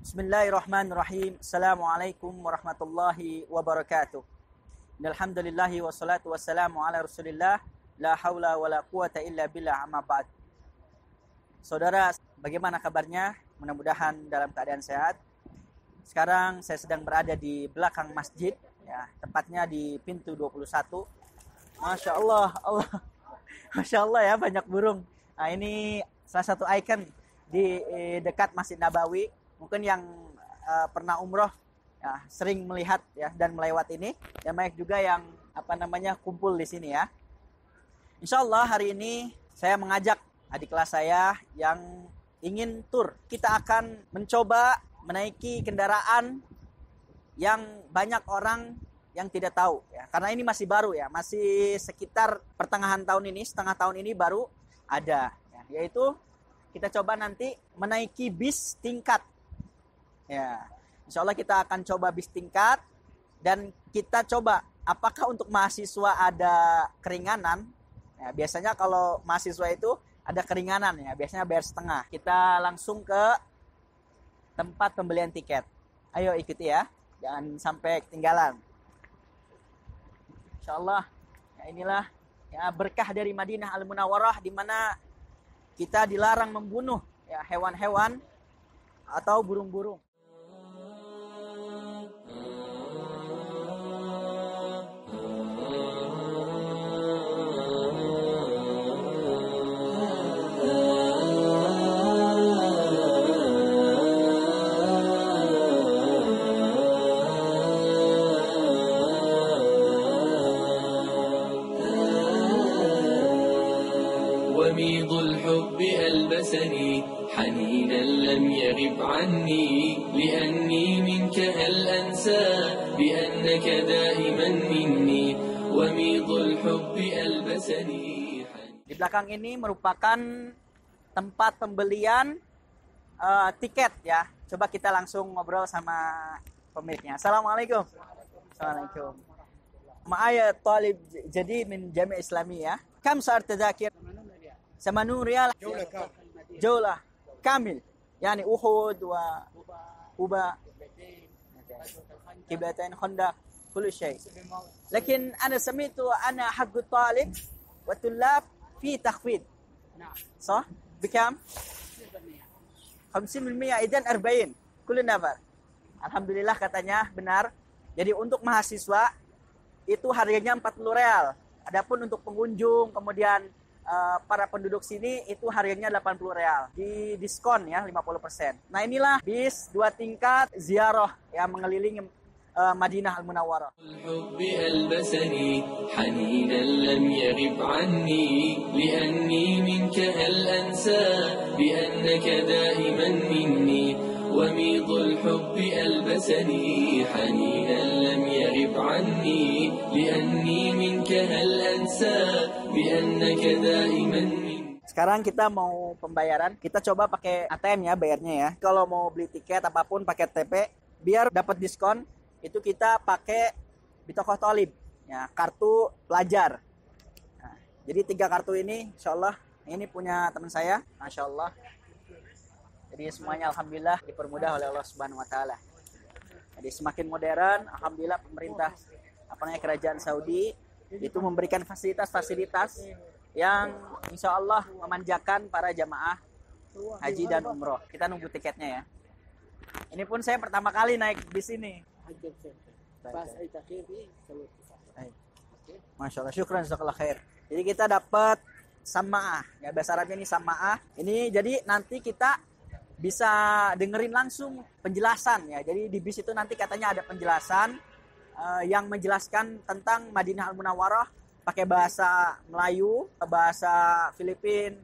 Bismillahirrahmanirrahim. Assalamualaikum warahmatullahi wabarakatuh. Alhamdulillahi wassalatu wassalamu ala Rasulillah. La haula wala quwata illa billah, amma ba'd. Saudara, bagaimana kabarnya? Mudah-mudahan dalam keadaan sehat. Sekarang saya sedang berada di belakang masjid, ya, tepatnya di pintu 21. Masya Allah, Masya Allah ya, banyak burung. Nah, ini salah satu ikon di dekat Masjid Nabawi. Mungkin yang pernah umroh ya, sering melihat ya dan melewat ini. Dan banyak juga yang kumpul di sini ya. Insya Allah hari ini saya mengajak adik kelas saya yang ingin tur. Kita akan mencoba menaiki kendaraan yang banyak orang yang tidak tahu ya. Karena ini masih baru ya, masih sekitar pertengahan tahun ini, setengah tahun ini baru ada ya. Yaitu kita coba nanti menaiki bis tingkat. Ya. Insya Allah kita akan coba bis tingkat dan kita coba apakah untuk mahasiswa ada keringanan. Ya, biasanya kalau mahasiswa itu ada keringanan ya, biasanya bayar setengah. Kita langsung ke tempat pembelian tiket. Ayo ikuti ya, jangan sampai ketinggalan. Insyaallah, ya inilah ya berkah dari Madinah Al-Munawwarah, di mana kita dilarang membunuh ya hewan-hewan atau burung-burung. وميض الحب ألبسني حنينا لم يغب عني لأني منك هل أنسى بأنك دائما مني وميض الحب ألبسني. Di belakang ini merupakan tempat pembelian tiket ya. Coba kita langsung ngobrol sama pemiliknya. Assalamualaikum. Assalamualaikum. Ma'aya talib jadi min Jami' Islami ya. Kam sa'ar tadakir? 80 ريال جولة كامل يعني أحد وقبة قبلتين خندق كل شيء. لكن أنا سمعت أنا حق الطالب والطلاب في تخفيض صح؟ بكم؟ 50% إذن 40 كل نفر. Alhamdulillah katanya benar. Jadi untuk mahasiswa itu harganya 40 real. Adapun untuk pengunjung kemudian para penduduk sini itu harganya 80 real. Di diskon ya 50%. Nah inilah bis 2 tingkat ziarah yang mengelilingi Madinah Al-Munawwarah. الحب ألبسني حنينا لم يغب عني لأني منك هل أنسى بأنك دائما مني وميض الحب ألبسني حنينا لم يغب عني لأني منك هل أنسى بأنك دائما مني. Sekarang kita mau pembayaran. Kita coba pakai ATM ya bayarnya ya. Kalau mau beli tiket apapun pakai TP biar dapat diskon. Itu kita pakai Bitokoh Thalib ya, kartu pelajar. Nah, jadi 3 kartu ini insyaallah ini punya teman saya, Masya Allah. Jadi semuanya alhamdulillah dipermudah oleh Allah Subhanahu wa taala. Jadi semakin modern, alhamdulillah pemerintah kerajaan Saudi itu memberikan fasilitas-fasilitas yang insya Allah memanjakan para jamaah haji dan umroh. Kita nunggu tiketnya ya. Ini pun saya pertama kali naik bis ini. Masya Allah, syukran jazakallah khair. Jadi kita dapat sama'ah ya, bahasa Arabnya ini sama'ah. Ini jadi nanti kita bisa dengerin langsung penjelasan ya. Jadi di bis itu nanti katanya ada penjelasan yang menjelaskan tentang Madinah Al-Munawwarah pakai bahasa Melayu, bahasa Filipin,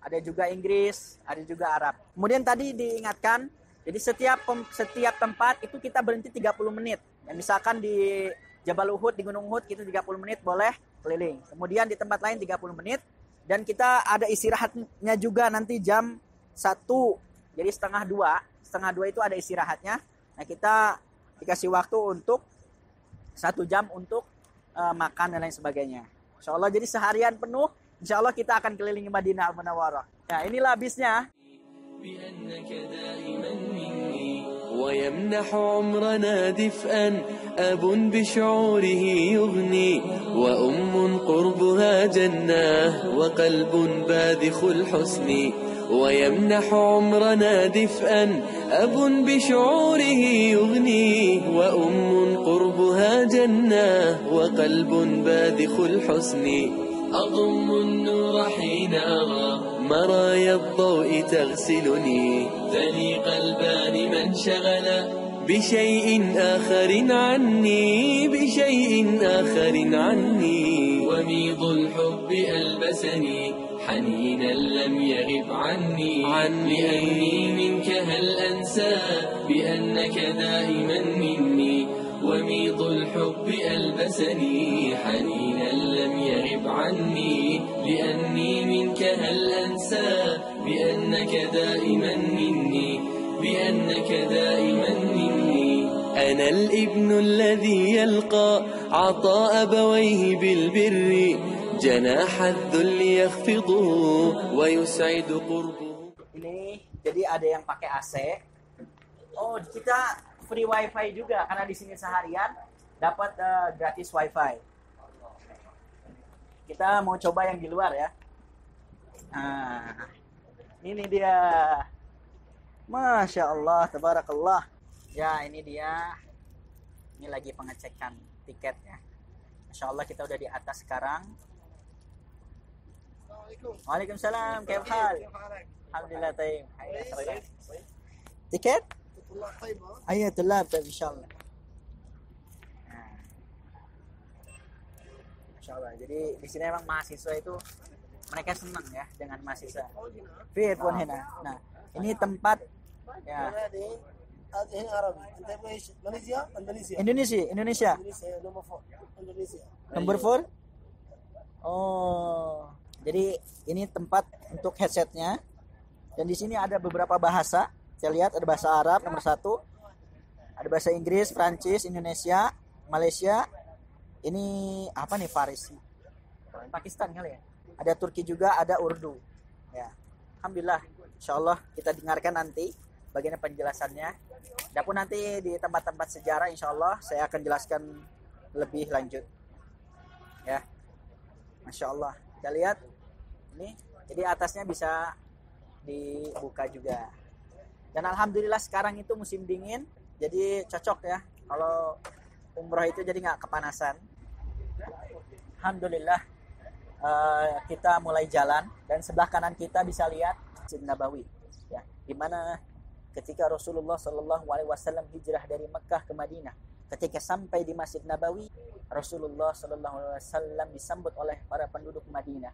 ada juga Inggris, ada juga Arab. Kemudian tadi diingatkan, jadi setiap tempat itu kita berhenti 30 menit. Ya, misalkan di Jabal Uhud, di Gunung Uhud kita 30 menit boleh keliling. Kemudian di tempat lain 30 menit dan kita ada istirahatnya juga nanti jam 1. Jadi setengah 2 itu ada istirahatnya. Nah, kita dikasih waktu untuk 1 jam untuk makan dan lain sebagainya. Insya Allah jadi seharian penuh, insya Allah kita akan kelilingi Madinah Al-Munawwarah. Nah inilah bisnya. بأنك دائما مني ويمنح عمرنا دفئا أب بشعوره يغني وأم قربها جنة وقلب باذخ الحسن ويمنح عمرنا دفئا أب بشعوره يغني وأم قربها جنة وقلب باذخ الحسن أضم النور حين أرى مرايا الضوء تغسلني ثني قلبان من شغل بشيء آخر عني وميض الحب ألبسني حنينا لم يغب عني لأني منك هل أنسى بأنك دائما مني وميض الحب ألبسني حنينا لم يغب عني لأني منك هل أنسى بأنك دائما مني أنا الابن الذي يلقى عطاء أبويه بالبر جناح الذل يخفضه ويسعد قربه. Ini jadi ada yang pakai AC. Oh, kita free wifi juga karena di sini seharian dapat gratis wifi. Kita mau coba yang di luar ya. Nah, ini dia. Masya Allah, tabarakallah. Ya, ini dia. Ini lagi pengecekan tiketnya. Masya Allah, kita udah di atas sekarang. Waalaikumsalam. Khair hal. Alhamdulillah, taib. Tiket? Ayo, tulab, insyaallah. Masya Allah. Jadi di sini emang mahasiswa itu mereka senang ya dengan mahasiswa. Fit pun hina. Nah, ini tempat ya. هذه عربي. أنت إيش؟ ماليزيا؟ إندونيسيا. Indonesia. إندونيسيا نمبر 4. إندونيسيا. Number 4. Oh, jadi ini tempat untuk headsetnya. Dan di sini ada beberapa bahasa. Saya lihat ada bahasa Arab nomor 1. Ada bahasa Inggris, Prancis, Indonesia, Malaysia. Ini apa nih, Farisi? Pakistan kali ya. Ada Turki juga, ada Urdu. Ya. Alhamdulillah. Insyaallah kita dengarkan nanti bagaimana penjelasannya. Adapun nanti di tempat-tempat sejarah insyaallah saya akan jelaskan lebih lanjut. Ya. Masya Allah. Kita lihat ini. Jadi atasnya bisa dibuka juga. Dan alhamdulillah sekarang itu musim dingin. Jadi cocok ya. Kalau umroh itu jadi nggak kepanasan. Alhamdulillah kita mulai jalan. Dan sebelah kanan kita bisa lihat Masjid Nabawi. Ya, di mana ketika Rasulullah SAW hijrah dari Mekah ke Madinah, ketika sampai di Masjid Nabawi, Rasulullah SAW disambut oleh para penduduk Madinah.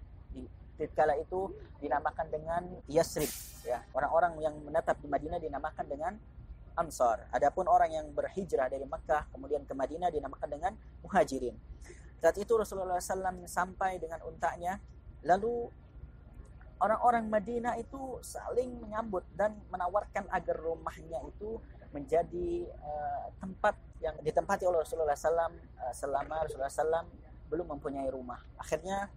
Tatkala itu dinamakan dengan Yasrib. Ya, orang-orang yang menetap di Madinah dinamakan dengan Ansar. Adapun orang yang berhijrah dari Mekah kemudian ke Madinah dinamakan dengan Muhajirin. Saat itu Rasulullah SAW sampai dengan untanya, lalu orang-orang Madinah itu saling menyambut dan menawarkan agar rumahnya itu menjadi tempat yang ditempati oleh Rasulullah SAW selama Rasulullah SAW belum mempunyai rumah. Akhirnya,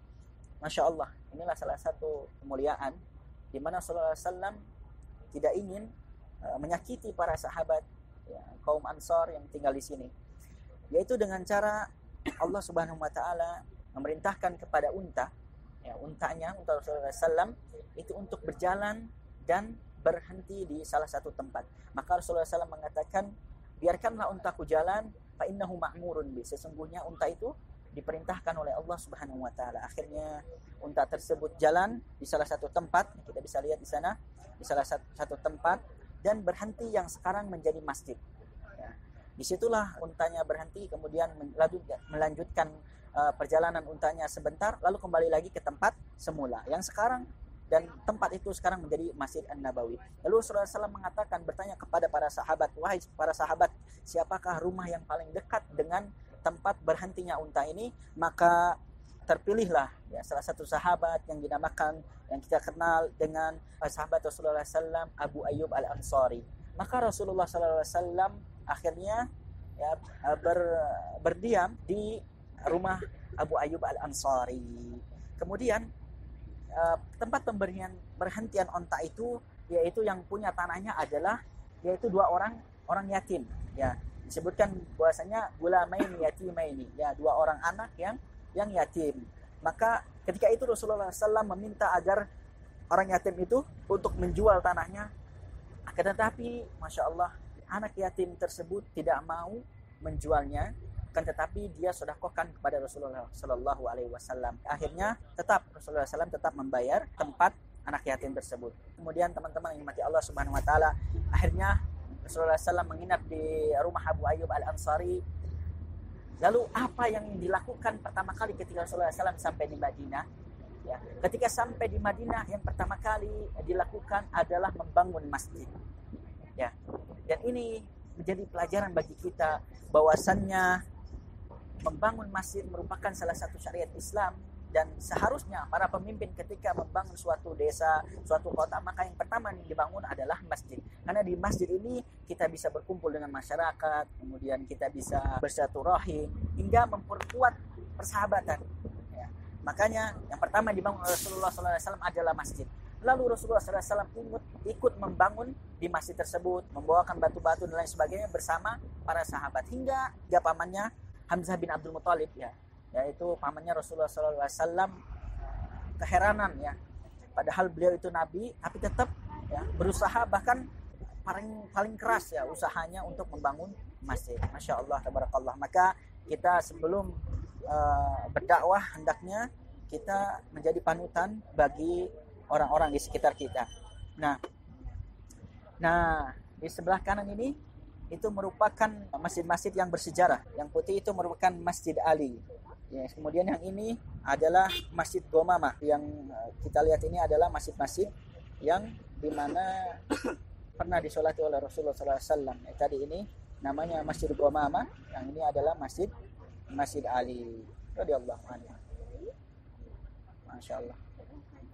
Masya Allah, inilah salah satu kemuliaan di mana Rasulullah SAW tidak ingin menyakiti para sahabat ya, kaum Ansar yang tinggal di sini, yaitu dengan cara Allah Subhanahu Wa Taala memerintahkan kepada unta. Ya, unta Rasulullah SAW itu untuk berjalan dan berhenti di salah satu tempat. Maka Rasulullah SAW mengatakan, biarkanlah untaku jalan, fa innahu ma'murun bi. Sesungguhnya unta itu diperintahkan oleh Allah Subhanahu Wa Taala. Akhirnya unta tersebut jalan di salah satu tempat, kita bisa lihat di sana, di salah satu tempat dan berhenti yang sekarang menjadi masjid. Ya. Disitulah untanya berhenti, kemudian melanjutkan perjalanan untanya sebentar, lalu kembali lagi ke tempat semula yang sekarang, dan tempat itu sekarang menjadi Masjid An-Nabawi. Lalu Rasulullah SAW mengatakan, bertanya kepada para sahabat, wahai para sahabat, siapakah rumah yang paling dekat dengan tempat berhentinya unta ini? Maka terpilihlah ya, salah satu sahabat yang dinamakan, yang kita kenal dengan sahabat Rasulullah SAW, Abu Ayyub Al-Ansari. Maka Rasulullah SAW akhirnya ya, berdiam di rumah Abu Ayyub Al-Ansari. Kemudian tempat berhentian onta itu yaitu yang punya tanahnya adalah yaitu dua orang yatim, ya. Disebutkan bahwasanya gulamaini yatimaini, ya, dua orang anak yang yatim. Maka ketika itu Rasulullah SAW meminta agar orang yatim itu untuk menjual tanahnya. Akan tetapi, masya Allah, anak yatim tersebut tidak mau menjualnya, akan tetapi dia sedekahkan kepada Rasulullah Sallallahu Alaihi Wasallam. Akhirnya tetap Rasulullah SAW tetap membayar tempat anak yatim tersebut. Kemudian teman-teman yang dimati Allah Subhanahu Wa Taala, akhirnya Rasulullah SAW menginap di rumah Abu Ayyub Al Ansari. Lalu apa yang dilakukan pertama kali ketika Rasulullah SAW sampai di Madinah? Ya, ketika sampai di Madinah, yang pertama kali dilakukan adalah membangun masjid. Ya, dan ini menjadi pelajaran bagi kita bahwasannya membangun masjid merupakan salah satu syariat Islam, dan seharusnya para pemimpin ketika membangun suatu desa, suatu kota, maka yang pertama yang dibangun adalah masjid. Karena di masjid ini kita bisa berkumpul dengan masyarakat, kemudian kita bisa bersilaturahim hingga memperkuat persahabatan. Ya. Makanya yang pertama dibangun Rasulullah SAW adalah masjid. Lalu Rasulullah SAW ikut membangun di masjid tersebut, membawakan batu-batu dan lain sebagainya bersama para sahabat, hingga pamannya Hamzah bin Abdul Muthalib, ya, yaitu pamannya Rasulullah SAW, keheranan, ya, padahal beliau itu nabi tapi tetap, ya, berusaha, bahkan paling keras, ya, usahanya untuk membangun masjid. Masya Allah, tabarakallah. Maka kita sebelum berdakwah hendaknya kita menjadi panutan bagi orang-orang di sekitar kita. Nah, di sebelah kanan ini itu merupakan masjid-masjid yang bersejarah. Yang putih itu merupakan Masjid Ali. Ya, kemudian yang ini adalah Masjid Gomamah. Yang kita lihat ini adalah masjid-masjid yang dimana pernah disolati oleh Rasulullah SAW. Tadi ini namanya Masjid Gomamah. Yang ini adalah Masjid Ali. Radhiyallahu anhu. Masya Allah.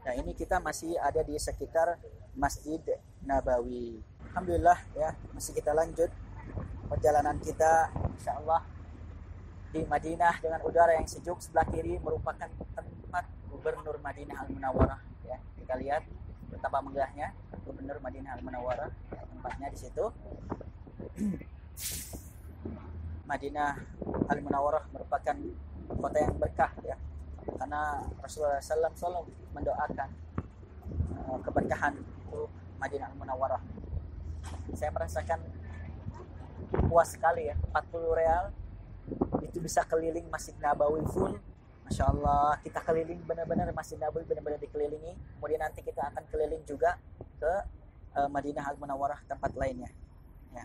Nah, ini kita masih ada di sekitar Masjid Nabawi. Alhamdulillah, ya, masih kita lanjut perjalanan kita, insya Allah, di Madinah dengan udara yang sejuk. Sebelah kiri merupakan tempat Gubernur Madinah Al-Munawwarah, ya. Kita lihat betapa megahnya Gubernur Madinah Al-Munawwarah, ya, tempatnya di situ. Madinah Al-Munawwarah merupakan kota yang berkah, ya, karena Rasulullah SAW selalu mendoakan keberkahan untuk Madinah Al-Munawwarah. Saya merasakan puas sekali, ya, 40 real itu bisa keliling Masjid Nabawi full. Masya Allah, kita keliling benar-benar Masjid Nabawi, benar-benar dikelilingi. Kemudian nanti kita akan keliling juga ke Madinah Al-Munawwarah, tempat lainnya, ya.